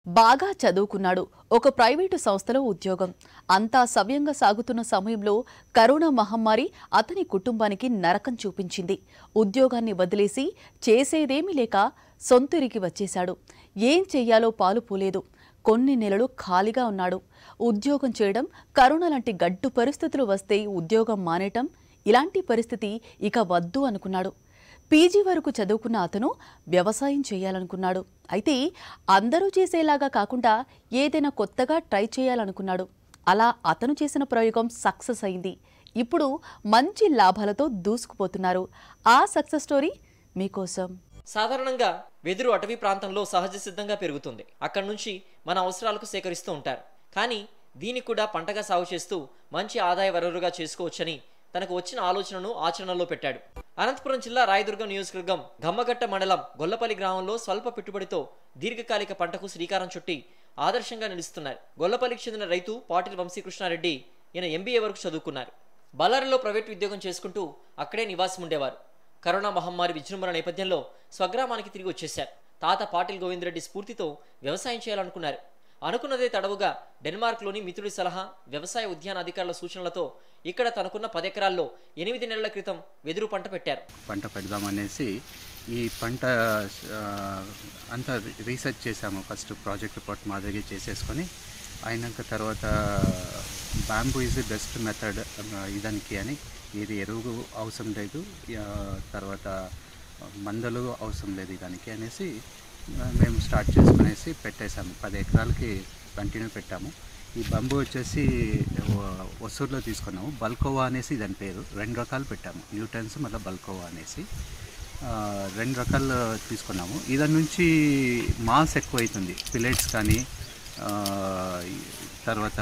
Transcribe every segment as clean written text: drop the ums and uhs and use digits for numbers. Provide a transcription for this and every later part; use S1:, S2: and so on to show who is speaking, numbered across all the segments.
S1: బాగా చదువుకున్నాడు. ఒక ప్రైవేటు సంస్థలో ఉద్యోగం. అంతా సవ్యంగా సాగుతున్న సమయంలో కరోనా మహమ్మారి అతని కుటుంబానికి నరకం చూపించింది. ఉద్యోగాన్ని వదిలేసి చేసేదేమీ లేక సొంతూరికి వచ్చేశాడు. ఏం చెయ్యాలో పాలుపోలేదు. కొన్ని నెలలు ఖాళీగా ఉన్నాడు. ఉద్యోగం చేయడం, కరోనా లాంటి గడ్డు పరిస్థితులు వస్తే ఉద్యోగం మానేయటం, ఇలాంటి పరిస్థితి ఇక వద్దు అనుకున్నాడు. పీజీ వరకు చదువుకున్న అతను వ్యవసాయం చేయాలనుకున్నాడు. అయితే అందరూ చేసేలాగా కాకుండా ఏదైనా కొత్తగా ట్రై చేయాలనుకున్నాడు. అలా అతను చేసిన ప్రయోగం సక్సెస్ అయింది. ఇప్పుడు మంచి లాభాలతో దూసుకుపోతున్నారు. ఆ సక్సెస్ స్టోరీ మీకోసం.
S2: సాధారణంగా వెదురు అటవీ ప్రాంతంలో సహజ సిద్ధంగా పెరుగుతుంది. అక్కడి నుంచి మన అవసరాలకు సేకరిస్తూ ఉంటారు. కానీ దీన్ని కూడా పంటగా సాగు చేస్తూ మంచి ఆదాయ వనరుగా చేసుకోవచ్చని తనకు వచ్చిన ఆలోచనను ఆచరణలో పెట్టాడు. అనంతపురం జిల్లా రాయదుర్గం నియోజకవర్గం గమ్మగట్ట మండలం గొల్లపల్లి గ్రామంలో స్వల్ప పెట్టుబడితో దీర్ఘకాలిక పంటకు శ్రీకారం చుట్టి ఆదర్శంగా నిలుస్తున్నారు. గొల్లపల్లికి చెందిన రైతు పాటిల్ వంశీకృష్ణారెడ్డి. ఈయన ఎంబీఏ వరకు చదువుకున్నారు. బళ్ళారిలో ప్రైవేట్ ఉద్యోగం చేసుకుంటూ అక్కడే నివాసం ఉండేవారు. కరోనా మహమ్మారి విజృంభణ నేపథ్యంలో స్వగ్రామానికి తిరిగి వచ్చేశారు. తాత పాటిల్ గోవిందరెడ్డి స్ఫూర్తితో వ్యవసాయం చేయాలనుకున్నారు. అనుకున్నదే తడవుగా డెన్మార్క్లోని మిత్రుడి సలహా, వ్యవసాయ ఉద్యాన అధికారుల సూచనలతో ఇక్కడ తనకున్న 10 ఎకరాల్లో 8 నెలల క్రితం వెదురు పంట పెట్టారు.
S3: పంట పెడదామనేసి ఈ పంట అంతా రీసెర్చ్ చేశాము. ఫస్ట్ ప్రాజెక్ట్ రిపోర్ట్ మాదిరిగా చేసేసుకొని అయినాక తర్వాత bamboo is the best method ఇదానికి అని, ఇది ఎరువు అవసరం లేదు, తర్వాత మందులు అవసరం లేదు దానికి అనేసి మేము స్టార్ట్ చేసుకునేసి పెట్టేశాము. 10 ఎకరాలకి కంటిన్యూ పెట్టాము. ఈ బంబు వచ్చేసి ఒసూరులో తీసుకున్నాము. బల్కోవా అనేసి దాని పేరు. 2 రకాలు పెట్టాము, న్యూటన్స్ మళ్ళీ బల్కోవా అనేసి 2 రకాలు తీసుకున్నాము. దాని నుంచి మాస్ ఎక్కువ అవుతుంది. పిల్లెట్స్ కానీ తర్వాత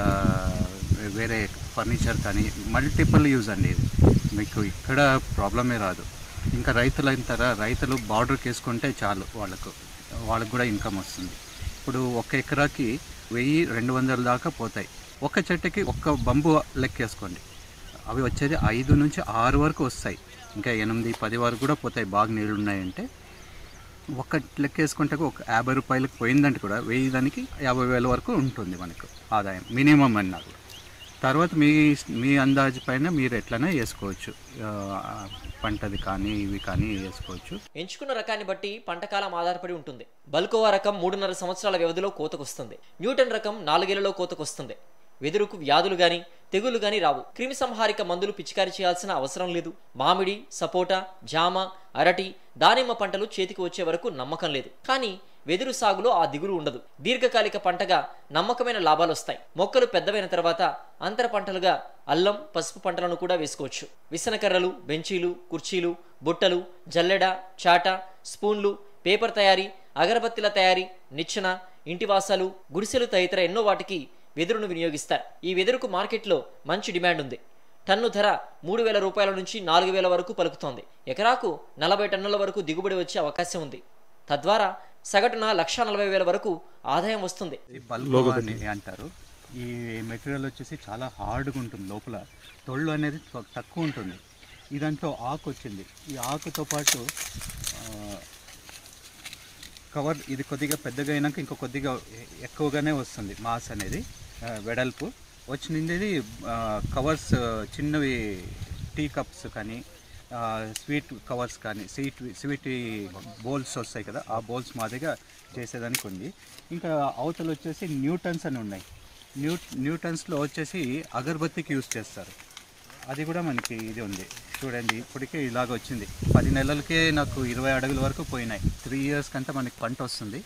S3: వేరే ఫర్నిచర్ కానీ మల్టిపుల్ యూజ్ అండి. ఇది మీకు ఇక్కడ ప్రాబ్లమే రాదు. ఇంకా రైతులు అంటారా, రైతులు బార్డర్కి వేసుకుంటే చాలు, వాళ్ళకు కూడా ఇన్కమ్ వస్తుంది. ఇప్పుడు 1 ఎకరాకి 1000-200 దాకా పోతాయి. ఒక చెట్టుకి ఒక్క బంబు లెక్కేసుకోండి, అవి వచ్చేది 5 నుంచి 6 వరకు వస్తాయి. ఇంకా 8-10 వరకు కూడా పోతాయి బాగా నీళ్ళు ఉన్నాయంటే. ఒక లెక్కేసుకుంటే ఒక 50 రూపాయలకు పోయిందంటే కూడా 1000 దానికి 50,000 వరకు ఉంటుంది మనకు ఆదాయం మినిమం అన్నారు. తర్వాత మీ అందాజు పైన మీరు ఎట్లనే వేసుకోవచ్చు, పంటది కానీ ఇవి కానీ వేసుకోవచ్చు.
S2: ఎంచుకున్న రకాన్ని బట్టి పంట కాలం ఆధారపడి ఉంటుంది. బల్కోవా రకం 3.5 సంవత్సరాల వ్యవధిలో కోతకొస్తుంది. న్యూటన్ రకం 4 ఏళ్లలో కోతకొస్తుంది. వెదురుకు వ్యాధులు గాని తెగులు గాని రావు. క్రిమి సంహారిక మందులు పిచికారీ చేయాల్సిన అవసరం లేదు. మామిడి, సపోటా, జామ, అరటి, దానిమ్మ పంటలు చేతికి వచ్చే వరకు నమ్మకం లేదు. కానీ వెదురు సాగులో ఆ దిగులు ఉండదు. దీర్ఘకాలిక పంటగా నమ్మకమైన లాభాలు వస్తాయి. మొక్కలు పెద్దవైన తర్వాత అంతర పంటలుగా అల్లం, పసుపు పంటలను కూడా వేసుకోవచ్చు. విసనకర్రలు, బెంచీలు, కుర్చీలు, బుట్టలు, జల్లెడ, చాట, స్పూన్లు, పేపర్ తయారీ, అగరబత్తిల తయారీ, నిచ్చెన, ఇంటివాసాలు, గుడిసెలు తదితర ఎన్నో వాటికి వెదురును వినియోగిస్తారు. ఈ వెదురుకు మార్కెట్లో మంచి డిమాండ్ ఉంది. టన్ను ధర 3,000 రూపాయల నుంచి 4,000 వరకు పలుకుతోంది. ఎకరాకు 40 టన్నుల వరకు దిగుబడి వచ్చే అవకాశం ఉంది. తద్వారా సగటున 1,40,000 వరకు ఆదాయం వస్తుంది.
S3: బల్కోవా అని అంటారు. ఈ మెటీరియల్ వచ్చేసి చాలా హార్డ్గా ఉంటుంది. లోపల తొళ్ళు అనేది తక్కువ ఉంటుంది. దాంట్లో ఆకు వచ్చింది. ఈ ఆకుతో పాటు కవర్ ఇది కొద్దిగా పెద్దగా అయినాక ఇంకో కొద్దిగా ఎక్కువగానే వస్తుంది. మాస్ అనేది వెడల్పు వచ్చింది. కవర్స్ చిన్నవి టీ కప్స్ కానీ స్వీట్ కవర్స్ కానీ స్వీట్ బౌల్స్ వస్తాయి కదా, ఆ బౌల్స్ మాదిరిగా చేసేదానికి ఉంది. ఇంకా అవతలు వచ్చేసి న్యూటన్స్ అని ఉన్నాయి. న్యూటన్స్లో వచ్చేసి అగరబత్తికి యూజ్ చేస్తారు. అది కూడా మనకి ఇది ఉంది చూడండి. ఇప్పటికే ఇలాగ వచ్చింది. 10 నెలలకే నాకు 20 అడుగుల వరకు పోయినాయి. 3 ఇయర్స్ కంటే మనకి పంట వస్తుంది.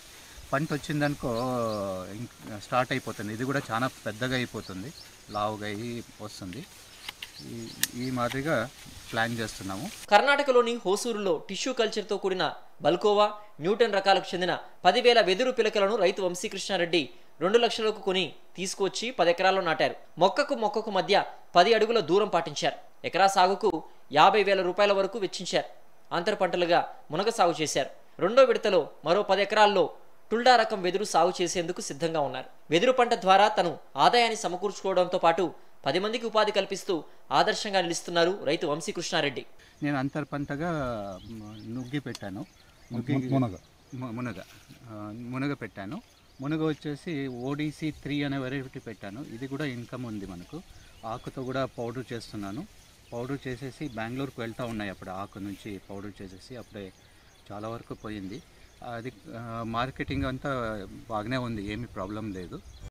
S3: పంట వచ్చిందనుకో స్టార్ట్ అయిపోతుంది. ఇది కూడా చాలా పెద్దగా అయిపోతుంది, లావుగా అయ్యి వస్తుంది. ఈ మాదిరిగా ప్లాన్ చేస్తున్నాము.
S2: కర్ణాటకలోని హోసూరులో టిష్యూ కల్చర్తో కూడిన బల్కోవా, న్యూటన్ రకాలకు చెందిన 10,000 వెదురు పిలకలను రైతు వంశీకృష్ణారెడ్డి 2 లక్షలకు కొని తీసుకువచ్చి 10 ఎకరాల్లో నాటారు. మొక్కకు మధ్య 10 అడుగుల దూరం పాటించారు. ఎకరా సాగుకు 50,000 రూపాయల వరకు వెచ్చించారు. అంతర పంటలుగా మునగ సాగు చేశారు. రెండో విడతలో మరో 10 ఎకరాల్లో టుల్డా రకం వెదురు సాగు చేసేందుకు సిద్ధంగా ఉన్నారు. వెదురు పంట ద్వారా తను ఆదాయాన్ని సమకూర్చుకోవడంతో పాటు 10 మందికి ఉపాధి కల్పిస్తూ ఆదర్శంగా నిలుస్తున్నారు రైతు వంశీకృష్ణారెడ్డి.
S3: నేను అంతర పంటగా నుగ్గి పెట్టాను. మునగ పెట్టాను. మునగ వచ్చేసి ఓడిసి 3 అనే వెరైటీ పెట్టాను. ఇది కూడా ఇన్కమ్ ఉంది మనకు. ఆకుతో కూడా పౌడర్ చేస్తున్నాను. పౌడర్ చేసేసి బెంగళూరుకు వెళ్తూ ఉన్నాయి అప్పుడు ఆకు నుంచి పౌడర్ చేసేసి అప్పుడే చాలా వరకు పోయింది. అది మార్కెటింగ్ అంతా బాగానే ఉంది, ఏమీ ప్రాబ్లం లేదు.